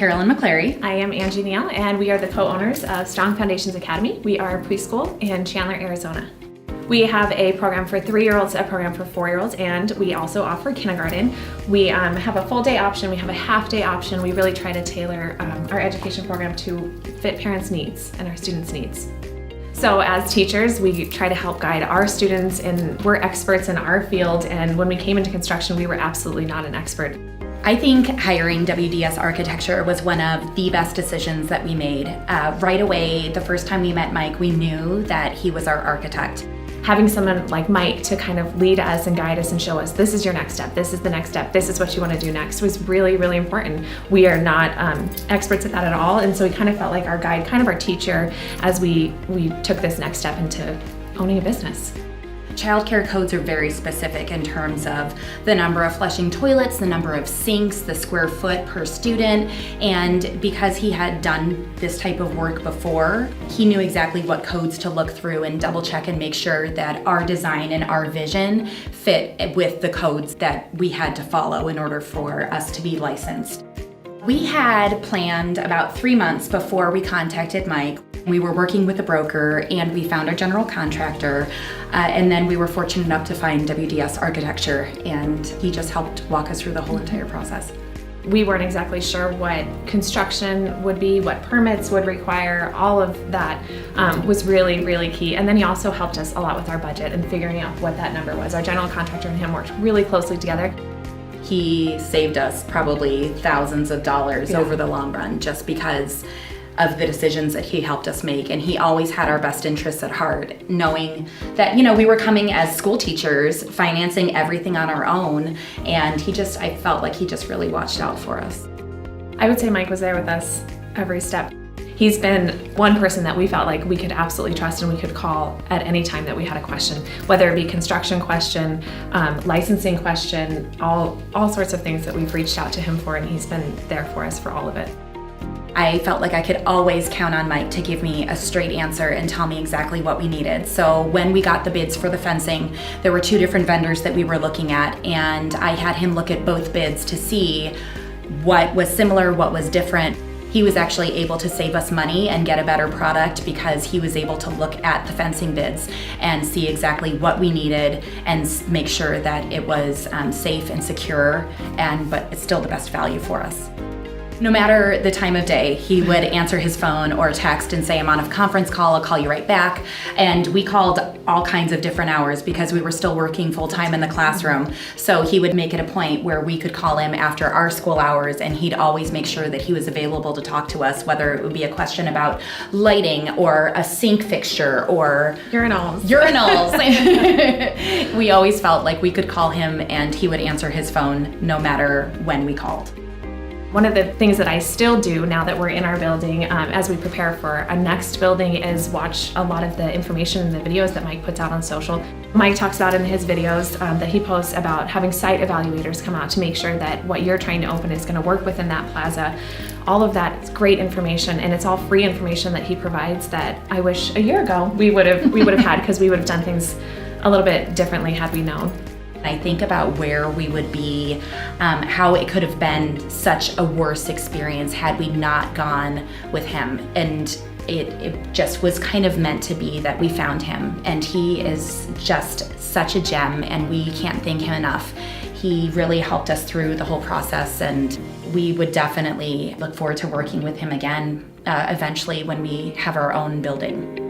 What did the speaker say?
Carolyn McCleary. I am Angie Neal, and we are the co-owners of Strong Foundations Academy. We are Preschool in Chandler, Arizona. We have a program for 3-year-olds, a program for 4-year-olds, and we also offer kindergarten. We have a full day option, we have a half day option. We really try to tailor our education program to fit parents' needs and our students' needs. So as teachers, we try to help guide our students, and we're experts in our field, and when we came into construction, we were absolutely not an expert. I think hiring WDS Architecture was one of the best decisions that we made. Right away, the first time we met Mike, we knew that he was our architect. Having someone like Mike to kind of lead us and guide us and show us, this is your next step, this is the next step, this is what you want to do next, was really, really important. We are not experts at that at all, and so we kind of felt like our guide, kind of our teacher, as we took this next step into owning a business. Childcare codes are very specific in terms of the number of flushing toilets, the number of sinks, the square foot per student, and because he had done this type of work before, he knew exactly what codes to look through and double check and make sure that our design and our vision fit with the codes that we had to follow in order for us to be licensed. We had planned about 3 months before we contacted Mike. We were working with a broker and we found our general contractor, and then we were fortunate enough to find WDS Architecture, and he just helped walk us through the whole entire process. We weren't exactly sure what construction would be, what permits would require. All of that was really, really key. And then he also helped us a lot with our budget and figuring out what that number was. Our general contractor and him worked really closely together. He saved us probably thousands of dollars over the long run just because of the decisions that he helped us make, and he always had our best interests at heart, knowing that, we were coming as school teachers, financing everything on our own, and I felt like he just really watched out for us. I would say Mike was there with us every step. He's been one person that we felt like we could absolutely trust and we could call at any time that we had a question, whether it be construction question, licensing question, all sorts of things that we've reached out to him for, and he's been there for us for all of it. I felt like I could always count on Mike to give me a straight answer and tell me exactly what we needed. So when we got the bids for the fencing, there were 2 different vendors that we were looking at, and I had him look at both bids to see what was similar, what was different. He was actually able to save us money and get a better product because he was able to look at the fencing bids and see exactly what we needed and make sure that it was safe and secure, but it's still the best value for us. No matter the time of day, he would answer his phone or text and say, I'm on a conference call, I'll call you right back. And we called all kinds of different hours because we were still working full-time in the classroom. So he would make it a point where we could call him after our school hours, and he'd always make sure that he was available to talk to us, whether it would be a question about lighting or a sink fixture or urinals. We always felt like we could call him and he would answer his phone no matter when we called. One of the things that I still do now that we're in our building as we prepare for a next building is watch a lot of the information and the videos that Mike puts out on social. Mike talks about in his videos that he posts about having site evaluators come out to make sure that what you're trying to open is going to work within that plaza. All of that is great information, and it's all free information that he provides that I wish a year ago we would have had, because we would have done things a little bit differently had we known. I think about where we would be, how it could have been such a worse experience had we not gone with him. And it just was kind of meant to be that we found him. And he is just such a gem, and we can't thank him enough. He really helped us through the whole process, and we would definitely look forward to working with him again eventually when we have our own building.